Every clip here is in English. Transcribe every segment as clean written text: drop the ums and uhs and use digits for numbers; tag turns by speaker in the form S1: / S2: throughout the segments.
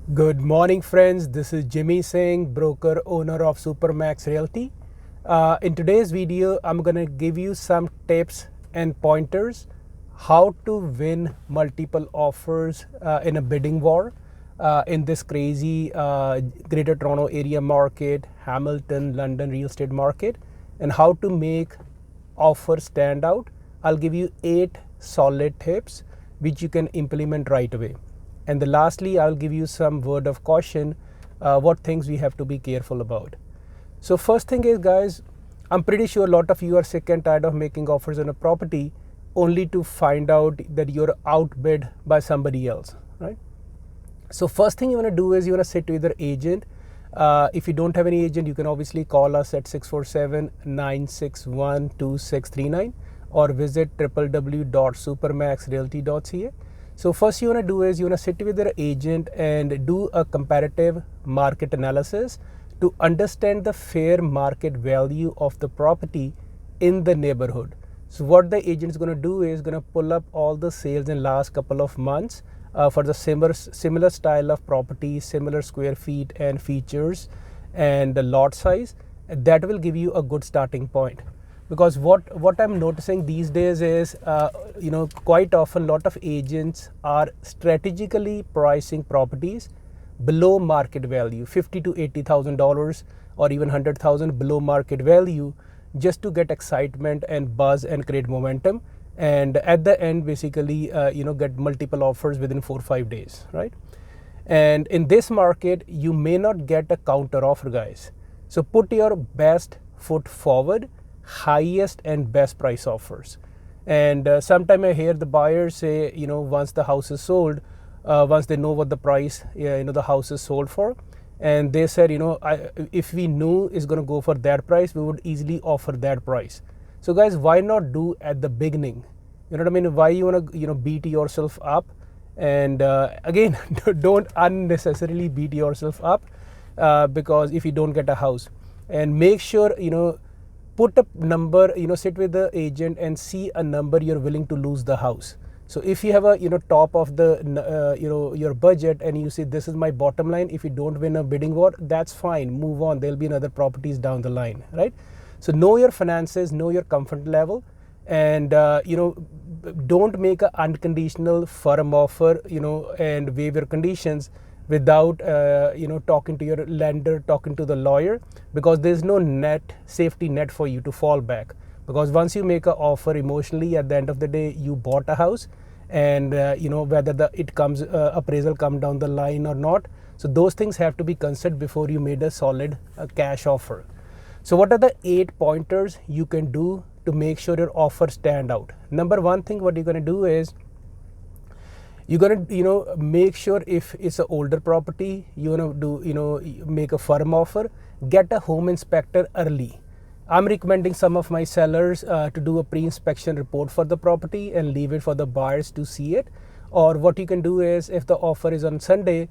S1: Good morning, friends. This is Singh, broker owner of Supermax Realty. In today's video, I'm going to give you some tips and pointers how to win multiple offers in a bidding war in this crazy Greater Toronto area market, Hamilton, London real estate market, and how to make offers stand out. I'll give you 8 solid tips which you can implement right away. And lastly, I'll give you some word of caution, what things we have to be careful about. So first thing is, guys, I'm pretty sure a lot of you are sick and tired of making offers on a property only to find out that you're outbid by somebody else, right? So first thing you want to do is you want to sit with your agent. If you don't have any agent, you can obviously call us at 647-961-2639 or visit www.supermaxrealty.ca. So first you want to do is you want to sit with your agent and do a comparative market analysis to understand the fair market value of the property in the neighborhood. So what the agent is going to do is going to pull up all the sales in last couple of months for the similar style of property, similar square feet and features and the lot size. That will give you a good starting point. Because what I'm noticing these days is, quite often a lot of agents are strategically pricing properties below market value, $50,000 to $80,000 or even $100,000 below market value, just to get excitement and buzz and create momentum. And at the end, basically, get multiple offers within 4 or 5 days, right? And in this market, you may not get a counter offer, guys. So put your best foot forward, highest and best price offers. And sometimes I hear the buyers say, once the house is sold, once they know what the price, the house is sold for, and they said, if we knew it's going to go for that price, we would easily offer that price. So guys, why not do at the beginning? You know what I mean? Why you want to, beat yourself up? And again, don't unnecessarily beat yourself up because if you don't get a house, and make sure, put a number, sit with the agent and see a number you're willing to lose the house. So if you have a, top of the, your budget and you say, this is my bottom line, if you don't win a bidding war, that's fine, move on. There'll be another properties down the line, right? So know your finances, know your comfort level, and, don't make an unconditional firm offer, and waive your conditions without talking to your lender, talking to the lawyer, because there's no safety net for you to fall back. Because once you make an offer emotionally, at the end of the day, you bought a house, and whether appraisal come down the line or not. So those things have to be considered before you made a solid cash offer. So what are the 8 pointers you can do to make sure your offer stand out? Number one thing, what you're going to do is, you're going to make sure if it's an older property, you want to do make a firm offer, get a home inspector early. I'm recommending some of my sellers to do a pre-inspection report for the property and leave it for the buyers to see it. Or what you can do is, if the offer is on Sunday,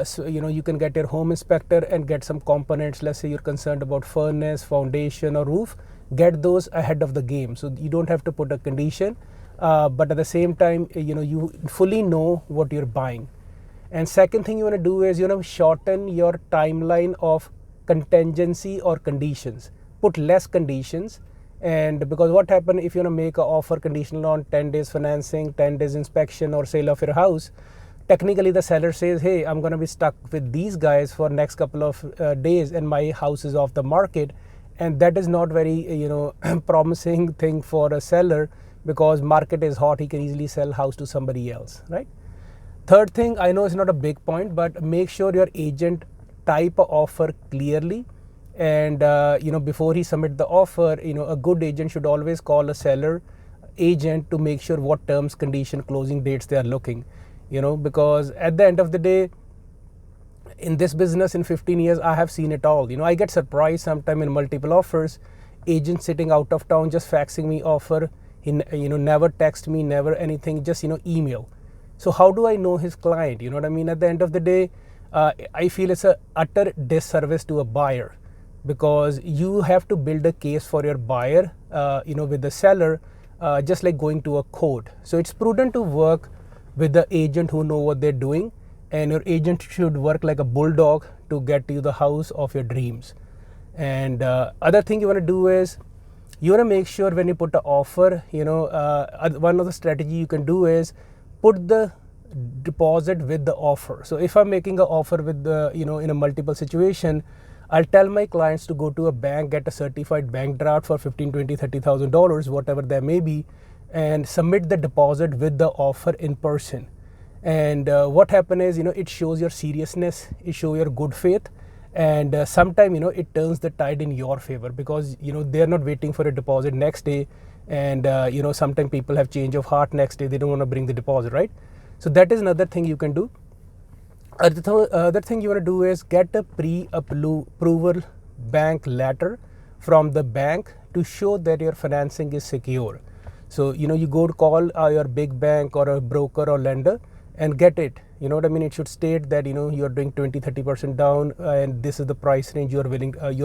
S1: so you can get your home inspector and get some components. Let's say you're concerned about furnace, foundation or roof, get those ahead of the game, so you don't have to put a condition, but at the same time, you fully know what you're buying. And second thing you want to do is, shorten your timeline of contingency or conditions. Put less conditions. And because what happens if you want to make an offer conditional on 10 days financing, 10 days inspection or sale of your house, technically the seller says, hey, I'm going to be stuck with these guys for next couple of days and my house is off the market. And that is not very promising thing for a seller, because market is hot, he can easily sell house to somebody else, right? Third thing, I know it's not a big point, but make sure your agent type a offer clearly. And before he submit the offer, a good agent should always call a seller agent to make sure what terms, condition, closing dates they are looking, because at the end of the day, in this business in 15 years, I have seen it all. I get surprised sometime in multiple offers, agent sitting out of town just faxing me offer. He never text me, never anything, just email. So how do I know his client? You know what I mean? At the end of the day, I feel it's a utter disservice to a buyer, because you have to build a case for your buyer, with the seller, just like going to a court. So it's prudent to work with the agent who know what they're doing, and your agent should work like a bulldog to get you the house of your dreams. And other thing you want to do is you want to make sure when you put an offer, one of the strategy you can do is put the deposit with the offer. So if I'm making an offer with the, in a multiple situation, I'll tell my clients to go to a bank, get a certified bank draft for $15,000, $20,000, $30,000, whatever that may be, and submit the deposit with the offer in person. And what happens is, it shows your seriousness, it shows your good faith, and sometime, it turns the tide in your favor, because, they're not waiting for a deposit next day. And, sometimes people have change of heart next day, they don't want to bring the deposit, right? So that is another thing you can do. Other thing you want to do is get a pre-approval bank letter from the bank to show that your financing is secure. So, you go to call your big bank or a broker or lender and get it. You know what I mean? It should state that, you're doing 20-30% down, and this is the price range you're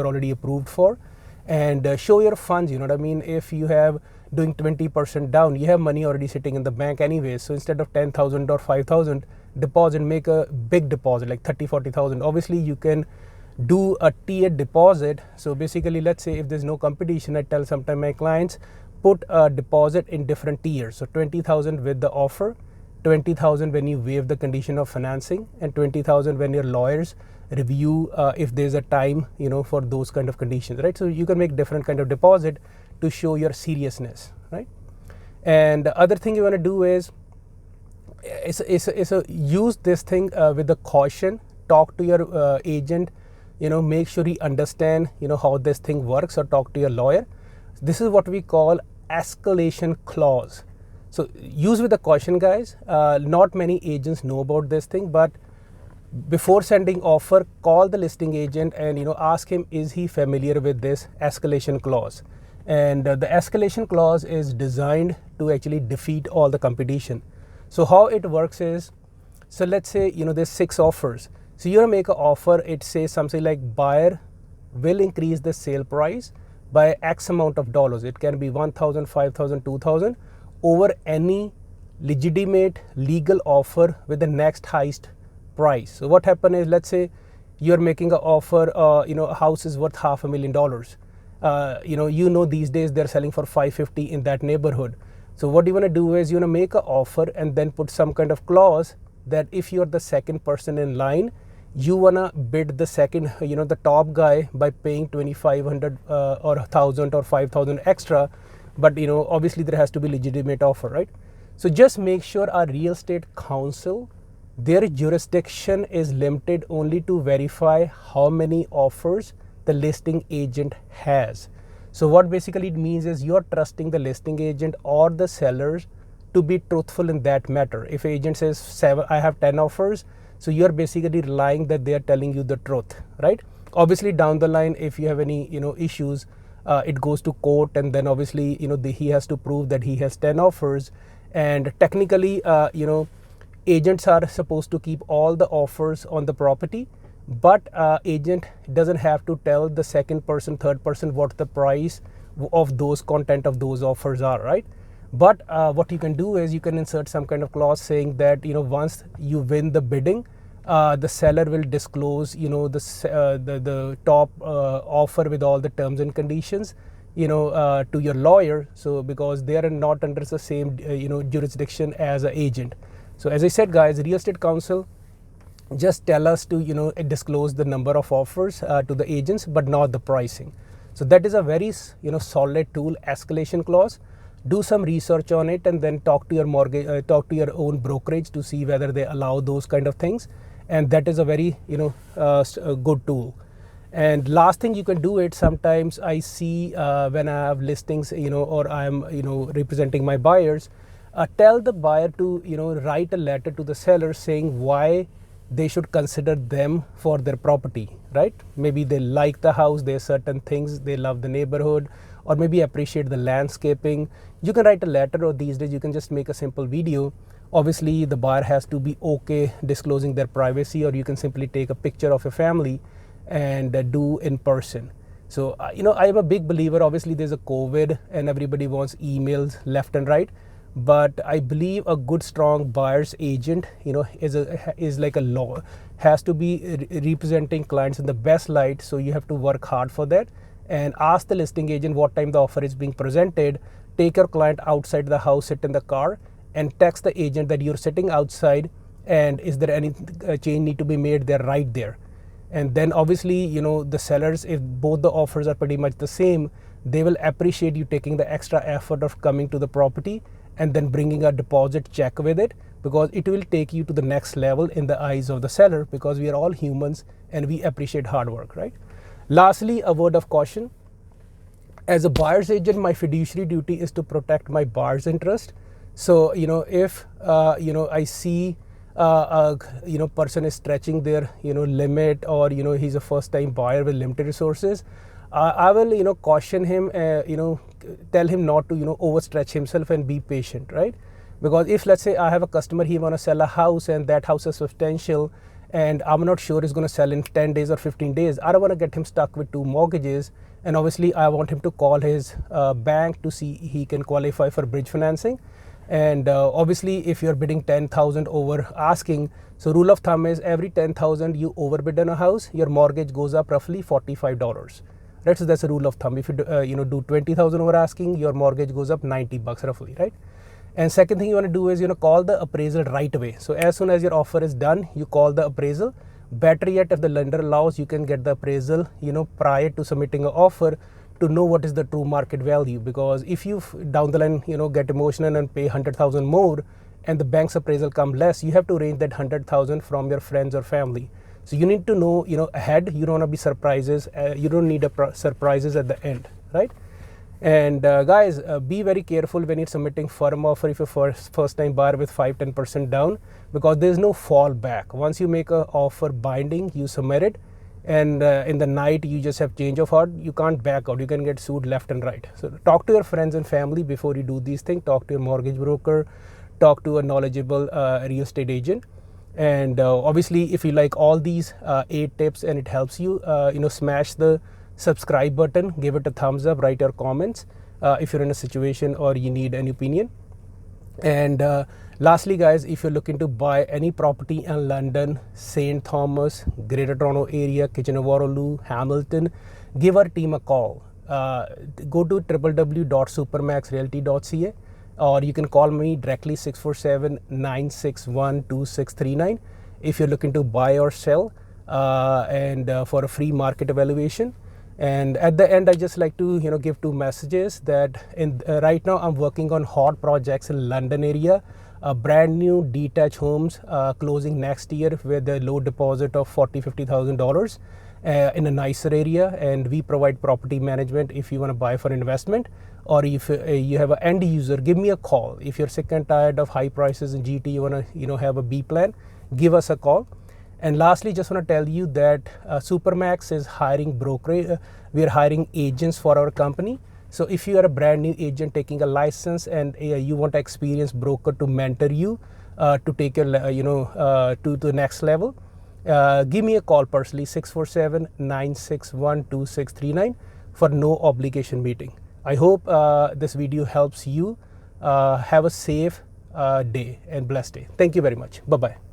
S1: already approved for. And show your funds, you know what I mean? If you have doing 20% down, you have money already sitting in the bank anyways. So instead of 10,000 or 5,000 deposit, make a big deposit like 30-40,000. Obviously you can do a tiered deposit. So basically, let's say if there's no competition, I tell sometimes my clients put a deposit in different tiers. So 20,000 with the offer, 20,000 when you waive the condition of financing, and 20,000 when your lawyers review if there's a time, for those kind of conditions, right? So you can make different kind of deposit to show your seriousness, right? And the other thing you want to do is use this thing with the caution. Talk to your agent, make sure he understand, how this thing works, or talk to your lawyer. This is what we call escalation clause. So use with the caution, guys. Not many agents know about this thing, but before sending offer, call the listing agent and ask him, is he familiar with this escalation clause? And the escalation clause is designed to actually defeat all the competition. So how it works is, so let's say there's 6 offers. So you make an offer, it says something like buyer will increase the sale price by X amount of dollars. It can be 1,000, 5,000, 2,000 over any legitimate legal offer with the next highest price. So what happens is, let's say you're making an offer, a house is worth $500,000. These days they're selling for $550 in that neighborhood. So what you want to do is make an offer and then put some kind of clause that if you're the second person in line, you want to bid the second, the top guy by paying 2,500 or 1,000 or 5,000 extra. But obviously there has to be legitimate offer, right? So just make sure our real estate counsel, their jurisdiction is limited only to verify how many offers the listing agent has. So what basically it means is you're trusting the listing agent or the sellers to be truthful in that matter. If agent says I have 10 offers, so you're basically relying that they are telling you the truth, right? Obviously down the line, if you have any issues, it goes to court, and then obviously he has to prove that he has 10 offers. And technically agents are supposed to keep all the offers on the property, but agent doesn't have to tell the second person, third person what the price of those content of those offers are, right? But what you can do is you can insert some kind of clause saying that once you win the bidding, the seller will disclose the top offer with all the terms and conditions to your lawyer. So because they are not under the same jurisdiction as an agent. So as I said, guys, real estate counsel just tell us to disclose the number of offers to the agents, but not the pricing. So that is a very solid tool, escalation clause. Do some research on it, and then talk to your own brokerage to see whether they allow those kind of things. And that is a very good tool. And last thing you can do it, sometimes I see when I have listings, or I'm representing my buyers, tell the buyer to write a letter to the seller saying why they should consider them for their property, right? Maybe they like the house, there are certain things, they love the neighborhood, or maybe appreciate the landscaping. You can write a letter, or these days you can just make a simple video. Obviously the buyer has to be okay disclosing their privacy, or you can simply take a picture of a family and do in person. So I am a big believer, obviously there's a COVID and everybody wants emails left and right, but I believe a good strong buyer's agent, is like a law, has to be representing clients in the best light. So you have to work hard for that and ask the listing agent what time the offer is being presented. Take your client outside the house, sit in the car, and text the agent that you're sitting outside, and is there any change need to be made there right there. And then obviously, the sellers, if both the offers are pretty much the same, they will appreciate you taking the extra effort of coming to the property and then bringing a deposit check with it, because it will take you to the next level in the eyes of the seller, because we are all humans and we appreciate hard work, right? Lastly, a word of caution. As a buyer's agent, my fiduciary duty is to protect my buyer's interest. So, if, I see person is stretching their, limit, or, he's a first time buyer with limited resources, I will, caution him, tell him not to, overstretch himself and be patient, right? Because if, let's say I have a customer, he want to sell a house and that house is substantial and I'm not sure it's going to sell in 10 days or 15 days, I don't want to get him stuck with 2 mortgages. And obviously I want him to call his bank to see he can qualify for bridge financing. And obviously if you're bidding 10,000 over asking, so rule of thumb is every 10,000 you overbid on a house, your mortgage goes up roughly $45. Right, so that's a rule of thumb. If you do 20,000 over asking, your mortgage goes up $90 roughly, right? And second thing you want to do is call the appraisal right away. So as soon as your offer is done, you call the appraisal. Better yet, if the lender allows, you can get the appraisal prior to submitting an offer to know what is the true market value. Because if you down the line get emotional and pay 100,000 more, and the bank's appraisal come less, you have to arrange that 100,000 from your friends or family. So you need to know ahead. You don't want to be surprises. You don't need surprises at the end, right? And guys, be very careful when you're submitting firm offer if you're first time buyer with 5-10% down, because there's no fallback. Once you make an offer binding, you submit it, and in the night you just have change of heart, you can't back out. You can get sued left and right. So talk to your friends and family before you do these things. Talk to your mortgage broker, talk to a knowledgeable real estate agent. And obviously if you like all these 8 tips and it helps you, smash the subscribe button, give it a thumbs up, write your comments if you're in a situation or you need an opinion. And lastly guys, if you're looking to buy any property in London, St. Thomas, Greater Toronto area, Kitchener-Waterloo, Hamilton, give our team a call. Go to www.supermaxrealty.ca, or you can call me directly 647-961-2639 if you're looking to buy or sell, and for a free market evaluation. And at the end, I just like to give 2 messages that right now I'm working on hot projects in London area, brand new detached homes closing next year with a low deposit of $40,000-$50,000 in a nicer area, and we provide property management if you want to buy for investment, or if you have an end user, give me a call. If you're sick and tired of high prices in GT, you want to have a B plan, give us a call. And lastly, just want to tell you that Supermax is hiring brokerage. We are hiring agents for our company. So if you are a brand new agent taking a license and you want an experienced broker to mentor you to take your to the next level, give me a call personally, 647-961-2639 for no obligation meeting. I hope this video helps you. Have a safe day and blessed day. Thank you very much. Bye-bye.